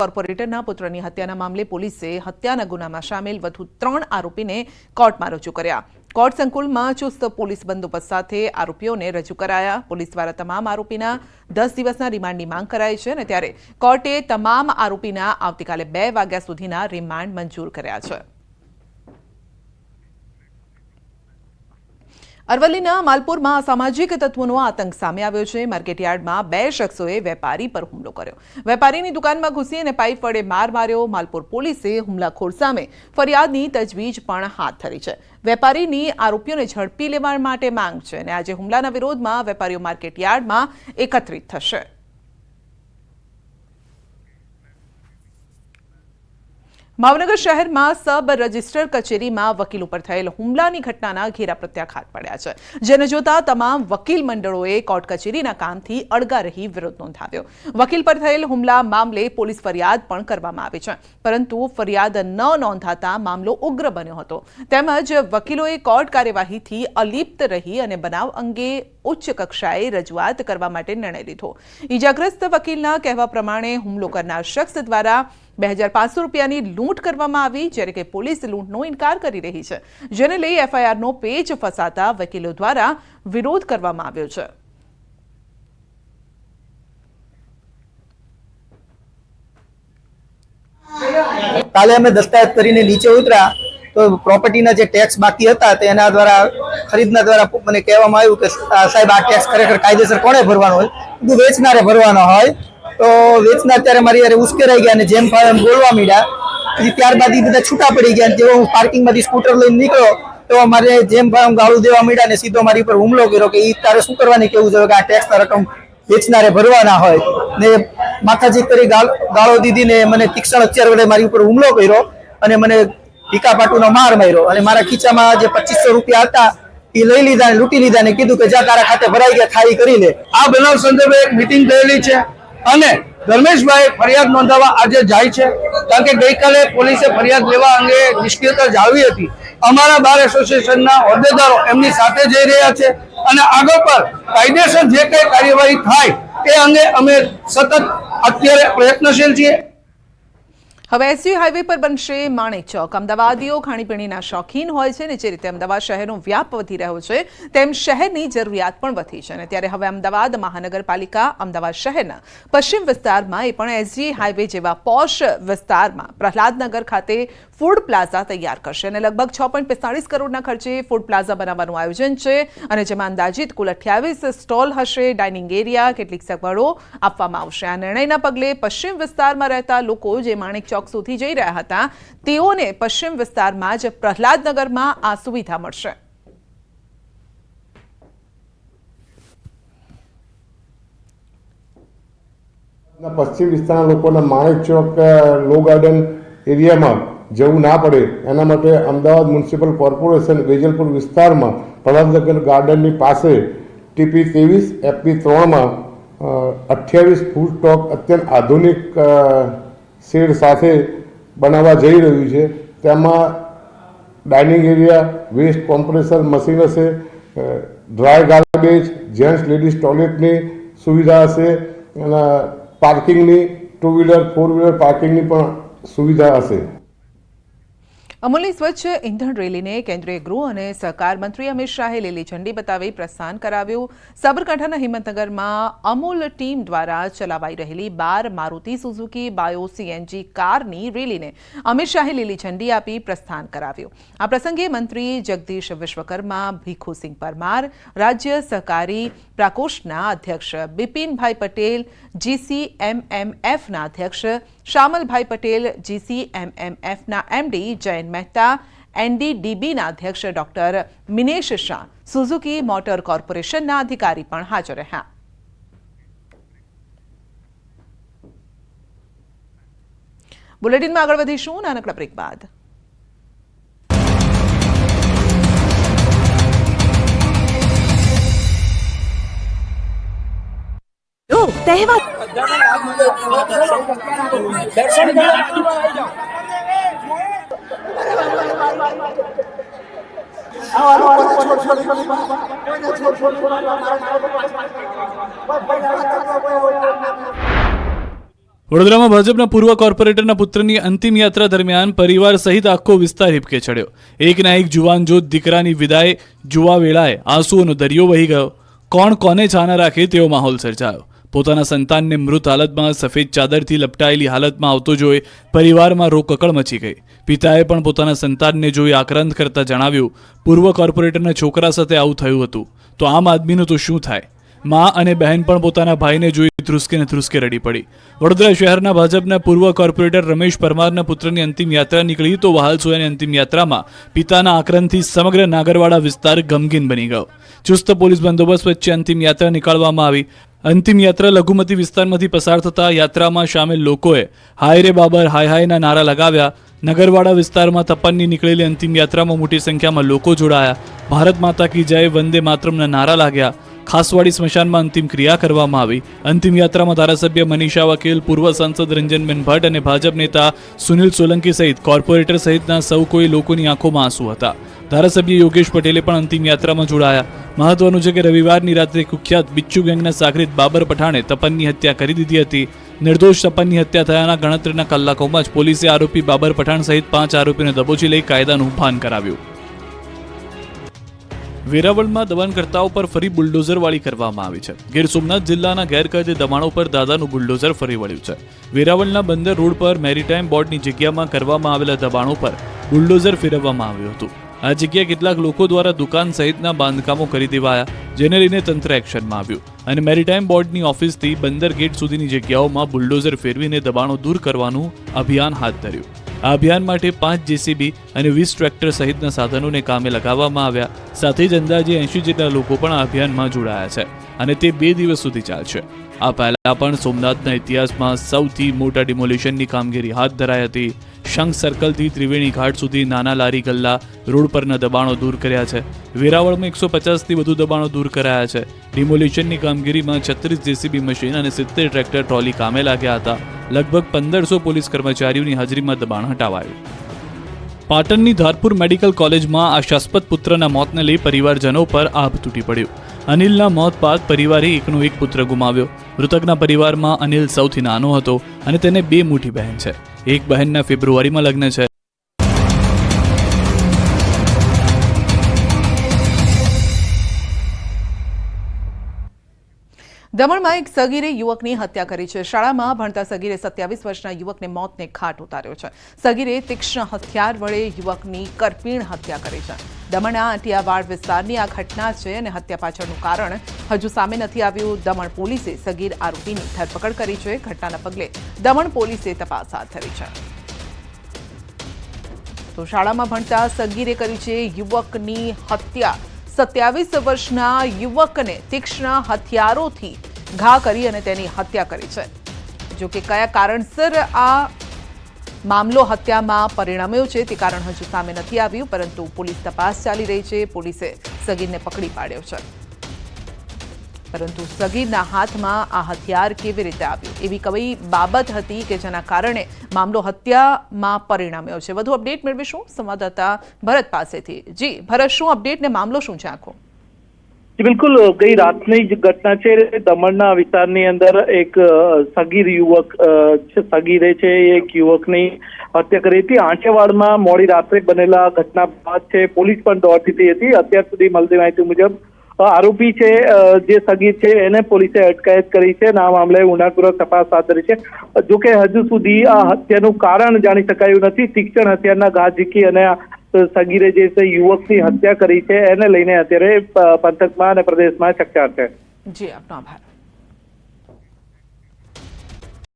કોર્પોરેટરના પુત્રની હત્યાના મામલે પોલીસે હત્યાના ગુનામાં સામેલ વધુ 3 આરોપીને કોર્ટમાં રજૂ કર્યા। કોર્ટ સંકુલમાં ચુસ્ત પોલીસ બંદોબસ્ત સાથે આરોપીઓને રજૂ કરાયા। પોલીસ દ્વારા તમામ આરોપીના 10 દિવસના રિમાન્ડની માંગ કરાઈ છે અને ત્યારે કોર્ટે તમામ આરોપીના આવતીકાલે 2 વાગ્યા સુધીના રિમાન્ડ મંજૂર કર્યા છે। અરવલ્લીના માલપુરમાં અસામાજિક તત્વોનો આતંક સામે આવ્યો છે। માર્કેટયાર્ડમાં 2 શખ્સોએ વેપારી પર હુમલો કર્યો। વેપારીની દુકાનમાં ઘૂસી અને પાઇપ વડે માર માર્યો। માલપુર પોલીસે હુમલાખોર સામે ફરિયાદની તજવીજ પણ હાથ ધરી છે। વેપારીની આરોપીઓને ઝડપી લેવા માટે માંગ છે અને આજે હુમલાના વિરોધમાં વેપારીઓ માર્કેટયાર્ડમાં એકત્રિત થશે। ભાવનગર શહેરમાં સબ રજિસ્ટર કચેરીમાં વકીલ ઉપર થયેલ હુમલાની ઘટનાના ઘેરા પ્રત્યાઘાત પડ્યા છે, જેને જોતા તમામ વકીલ મંડળોએ કોર્ટ કચેરીના કામથી અળગા રહી વિરોધ નોંધાવ્યો। વકીલ પર થયેલ હુમલા મામલે પોલીસ ફરિયાદ પણ કરવામાં આવી છે, પરંતુ ફરિયાદ ન નોંધાતા મામલો ઉગ્ર બન્યો હતો। તેમજ વકીલોએ કોર્ટ કાર્યવાહીથી અલિપ્ત રહી અને બનાવ અંગે ઉચ્ચ કક્ષાએ રજૂઆત કરવા માટે નિર્ણય લીધો। ઈજાગ્રસ્ત વકીલના કહેવા પ્રમાણે હુમલો કરનાર શખ્સ દ્વારા 2500 રૂપિયાની લૂંટ કરવામાં આવી, જ્યારે કે પોલીસ લૂંટનો ઇનકાર કરી રહી છે, જેને લઈ એફઆઈઆરનો પેજ ફસાતા વકીલો દ્વારા વિરોધ કરવામાં આવ્યો છે। કાલે અમે દસ્તાવેજ કરીને નીચે ઉતર્યા તો પ્રોપર્ટીના જે ટેક્સ બાકી હતા તેના દ્વારા ખરીદના દ્વારા મને કહેવામાં આવ્યું કે સાહેબ આ ટેક્સ ખરેખર કાયદેસર કોણે ભરવાનો હોય, બધું વેચનારે ભરવાનો હોય। તો વેચનાર ત્યારે મારી યારે ઉશ્કેરાઈ ગયા અને જેમ ફાવે એમ બોલવા માંડ્યા। પછી ત્યારબાદ એ બધા છૂટા પડી ગયા। જેવો હું પાર્કિંગમાંથી સ્કૂટર લઈને નીકળ્યો તો મારે જેમ ફાવે ગાળું દેવા માંડ્યા અને સીધો મારી ઉપર હુમલો કર્યો કે એ તારે શું કરવાની કેવું જોઈએ કે આ ટેક્સના રકમ વેચનારે ભરવાના હોય ને માથાજી કરી ગાળો દીધી ને મને તીક્ષ્ણ હથિયાર વડે મારી ઉપર હુમલો કર્યો અને મને ઢીકા પાટુનો માર માર્યો અને મારા ખીચામાં જે 2500 રૂપિયા હતા એ લઈ લીધા, લૂંટી લીધા ને કીધું કે જા તારા ખાતે ભરાઈ ગયા થાય કરી લે। આ બનાવ સંદર્ભે એક મિટિંગ થયેલી છે અને ધર્મેશભાઈ ફરિયાદ નોંધાવવા આજે જાય છે, કારણ કે ગઈકાલે પોલીસે ફરિયાદ લેવા અંગે નિષ્ક્રિયતા જાળવી હતી। અમારા બાર એસોસિએશનના હોદ્દેદારો એમની સાથે જઈ રહ્યા છે અને આગળ પર કાયદેસર જે કંઈ કાર્યવાહી થાય તે અંગે અમે સતત અત્યારે પ્રયત્નશીલ છીએ। હવે એસજી હાઈવે પર બનશે માણેક ચોક। અમદાવાદીઓ ખાણીપીણીના શોખીન હોય છે અને જે રીતે અમદાવાદ શહેરનો વ્યાપ વધી રહ્યો છે તેમ શહેરની જરૂરિયાત પણ વધી છે અને ત્યારે હવે અમદાવાદ મહાનગરપાલિકા અમદાવાદ શહેરના પશ્ચિમ વિસ્તારમાં એ પણ એસજી હાઈવે જેવા પોશ વિસ્તારમાં પ્રહલાદનગર ખાતે ફૂડ પ્લાઝા તૈયાર કરશે અને લગભગ 6.45 કરોડના ખર્ચે ફૂડ પ્લાઝા બનાવવાનું આયોજન છે અને જેમાં અંદાજિત કુલ 28 સ્ટોલ હશે, ડાઇનિંગ એરિયા, કેટલીક સગવડો આપવામાં આવશે। આ નિર્ણયના પગલે પશ્ચિમ વિસ્તારમાં રહેતા લોકો જે માણેક ચોક સુધી જઈ રહ્યા હતા તેઓને પશ્ચિમ વિસ્તારમાં જ પ્રહલાદનગરમાં આ સુવિધા મળશે। પશ્ચિમ વિસ્તારના લોકોના માણેક ચોક લો ગાર્ડન એરિયામાં જવું ના પડે એના માટે અમદાવાદ મ્યુનિસિપલ કોર્પોરેશન વેજલપુર વિસ્તારમાં પ્રહલાદનગર ગાર્ડનની પાસે ટીપી 23 એપી 3માં 28 ફૂડ સ્ટોક અત્યંત આધુનિક શેડ સાથે બનાવવા જઈ રહ્યું છે। તેમાં dining area, waste compressor machine હશે, ડ્રાય ગાર્બેજ, જેન્ટ્સ લેડીઝ ટોયલેટની સુવિધા હશે અને પાર્કિંગની 2 વ્હીલર 4 વ્હીલર પાર્કિંગની પણ સુવિધા હશે। અમૂલની સ્વચ્છ ઇંધણ રેલીને કેન્દ્રીય ગૃહ અને સહકાર મંત્રી અમિત શાહે લીલી ઝંડી બતાવી પ્રસ્થાન કરાવ્યું। સાબરકાંઠાના હિંમતનગરમાં અમૂલ ટીમ દ્વારા ચલાવાઈ રહેલી 12 મારુતિ સુઝુકી બાયો સીએનજી કારની રેલીને અમિત શાહે લીલી ઝંડી આપી પ્રસ્થાન કરાવ્યું। આ પ્રસંગે મંત્રી જગદીશ વિશ્વકર્મા, ભીખુસિંહ પરમાર, રાજ્ય સહકારી પ્રકોષ્ઠના અધ્યક્ષ બિપિનભાઈ પટેલ, જીસીએમએમએફના અધ્યક્ષ શામલભાઈ પટેલ, જીસીએમએમએફના એમડી જયંત મહેતા, એનડીડીબીના અધ્યક્ષ doctor Minesh Shah, Suzuki motor કોર્પોરેશનના અધિકારી પણ હાજર રહ્યા। બુલેટિનમાં આગળ વધીશું નાનકડા બ્રેક બાદ। તહેવાર વડોદરામાં ભાજપના પૂર્વ કોર્પોરેટરના પુત્રની અંતિમ યાત્રા દરમિયાન પરિવાર સહિત આખો વિસ્તાર હિબકે ચડ્યો. એકના એક જુવાન જોત દીકરાની વિદાય જોવા વેળાએ આંસુઓનો દરિયો વહી ગયો. કોણ કોને છાના રાખે તેવો માહોલ સર્જાયો. પોતાના સંતાનને મૃત હાલતમાં સફેદ ચાદરથી લપટાયેલી હાલતમાં આવતો જોઈ પરિવારમાં રોકકળ મચી ગઈ. પિતાએ પણ પોતાના સંતાનને જોઈ આક્રંદ કરતા જણાવ્યું, પૂર્વ કોર્પોરેટરના છોકરા સાથે આવું થયું હતું તો આમ આદમીનું તો શું થાય. માં અને બહેન પણ પોતાના ભાઈને જોઈ ધ્રુસકે રડી પડી. વડોદરા શહેરના ભાજપના પૂર્વ કોર્પોરેટર રમેશ પરમારના પુત્રની અંતિમ યાત્રા નીકળી તો વહાલસોયાની અંતિમ યાત્રામાં પિતાના આક્રંદથી સમગ્ર નાગરવાડા વિસ્તાર ગમગીન બની ગયો. ચુસ્ત પોલીસ બંદોબસ્ત વચ્ચે અંતિમ યાત્રા નીકાળવામાં આવી. અંતિમ યાત્રા લઘુમતી વિસ્તારમાંથી પસાર થતા યાત્રામાં સામેલ લોકોએ હાય રે બાબર હાય હાયના નારા લગાવ્યા. નગરવાડા વિસ્તારમાં તપનની નીકળેલી અંતિમ યાત્રામાં મોટી સંખ્યામાં લોકો જોડાયા. ભારત માતા કી જય, વંદે માતરમના નારા લાગ્યા. ખાસવાડી સ્મશાનમાં અંતિમ ક્રિયા કરવામાં આવી. અંતિમ યાત્રામાં ધારાસભ્ય મનીષા વકીલ, પૂર્વ સાંસદ રંજનબેન ભટ્ટ અને ભાજપ નેતા સુનિલ સોલંકી સહિત કોર્પોરેટર સહિતના સૌ કોઈ લોકોની આંખોમાં આંસુ હતા. ધારાસભ્ય યોગેશ પટેલે પણ અંતિમ યાત્રામાં જોડાયા. મહત્વનું છે કે રવિવારની રાત્રે કુખ્યાત બિચ્ચુ ગેંગના સાગરીત બાબર પઠાણે તપનની હત્યા કરી દીધી હતી. નિર્દોષ તપનની હત્યા થયાના ગણતરીના કલાકોમાં જ પોલીસે આરોપી બાબર પઠાણ સહિત 5 આરોપીને દબોચી લઈ કાયદાનું ભાન કરાવ્યું. વેરાવળમાં દબાણકર્તાઓ પર ફરી બુલડોઝરવાળી કરવામાં આવી છે. ગીર સોમનાથ જિલ્લાના ગેરકાયદે દબાણો પર દાદાનું બુલડોઝર ફરી વળ્યું છે. વેરાવળના બંદર રોડ પર મેરીટાઈમ બોર્ડની જગ્યામાં કરવામાં આવેલા દબાણો પર બુલડોઝર ફેરવવામાં આવ્યું હતું. આ જગ્યાએ કેટલાક લોકો દ્વારા દુકાન સહિતના બાંધકામો કરી દેવાયા, જેને લઈને તંત્ર એક્શનમાં આવ્યું અને મેરીટાઈમ બોર્ડની ઓફિસથી બંદર ગેટ સુધીની જગ્યાઓમાં બુલડોઝર ફેરવીને દબાણો દૂર કરવાનું અભિયાન હાથ ધર્યું. આ અભિયાન માટે 5 જેસીબી અને 20 ટ્રેક્ટર સહિતના સાધનોને કામે લગાવવામાં આવ્યા. સાથે જ અંદાજે 80 જેટલા લોકો પણ આ અભિયાનમાં જોડાયા છે અને તે 2 દિવસ સુધી ચાલશે. આ પહેલા પણ સોમનાથના ઇતિહાસમાં સૌથી મોટા ડિમોલિશનની કામગીરી હાથ ધરાઈ હતી. શંખ સર્કલથી ત્રિવેણી ઘાટ સુધી નાના લારી ગલ્લા રોડ પરના દબાણો દૂર કર્યા છે. વેરાવળમાં 150થી વધુ દબાણો દૂર કરાયા છે. ડિમોલિશનની કામગીરીમાં 36 જેસીબી મશીન અને 70 ટ્રેક્ટર ટ્રોલી કામે લાગ્યા હતા. લગભગ 1500 પોલીસ કર્મચારીઓની હાજરીમાં દબાણ હટાવાયું. પાટણની ધારપુર મેડિકલ કોલેજમાં આશાસ્પદ પુત્રના મોતને લઈ પરિવારજનો પર આભ તૂટી પડ્યું. અનિલના મોત બાદ પરિવારે એકનો એક પુત્ર ગુમાવ્યો. મૃતકના પરિવારમાં અનિલ સૌથી નાનો હતો અને તેને 2 મોટી બહેન છે. એક બહેનના ફેબ્રુઆરીમાં લગ્ન છે. દમણમાં એક સગીરે યુવકની હત્યા કરી છે. શાળામાં ભણતા સગીરે 27 વર્ષના યુવકને મોતને ઘાટ ઉતાર્યો છે. સગીરે તીક્ષ્ણ હથિયાર વડે યુવકની કરપીણ હત્યા કરી છે. દમણના આંટિયાવાડ વિસ્તારની આ ઘટના છે અને હત્યા પાછળનું કારણ હજુ સામે નથી આવ્યું. દમણ પોલીસે સગીર આરોપીની ધરપકડ કરી છે. ઘટનાના પગલે દમણ પોલીસે તપાસ હાથ ધરી છે. તો શાળામાં ભણતા સગીરે કરી છે યુવકની હત્યા. 27 વર્ષના યુવકને તીક્ષ્ણ હથિયારોથી ઘા કરી અને તેની હત્યા કરી છે. જો કે કયા કારણસર આ મામલો હત્યામાં પરિણમ્યો છે તે કારણ હજુ સામે નથી આવ્યું, પરંતુ પોલીસ તપાસ ચાલી રહી છે. પોલીસે સગીરને પકડી પાડ્યો છે, પરંતુ સગીરના હાથમાં આ હથિયાર કેવી રીતે આવ્યું એવી કઈ બાબત હતી કે જેના કારણે મામલો હત્યામાં પરિણમ્યો છે. વધુ અપડેટ મેળવીશું સંવાદદાતા ભરત પાસેથી. જી ભરત, શું અપડેટ ને મામલો શું છે આખો? બિલકુલ, ગઈ રાતની જ ઘટના છે. દમણના વિસ્તારની અંદર એક સગીર યુવક સગીરે છે એક યુવકની હત્યા કરી હતી. આંટિયાવાડમાં મોડી રાત્રે બનેલા ઘટના બાદ છે પોલીસ પણ દોડતી હતી. અત્યાર સુધી મળતી માહિતી મુજબ આરોપી છે જે સગીર છે એને પોલીસે અટકાયત કરી છે અને આ મામલે ઊંડાણપૂર્વક તપાસ હાથ ધરી છે. જોકે હજુ સુધી આ હત્યાનું કારણ જાણી શકાયું નથી. તીક્ષ્ણ હથિયારના ઘા ઝીકી અને સગીરે જે છે યુવકની હત્યા કરી છે એને લઈને અત્યારે પંથકમાં અને પ્રદેશમાં ચકચાર છે. જી, આપનો આભાર.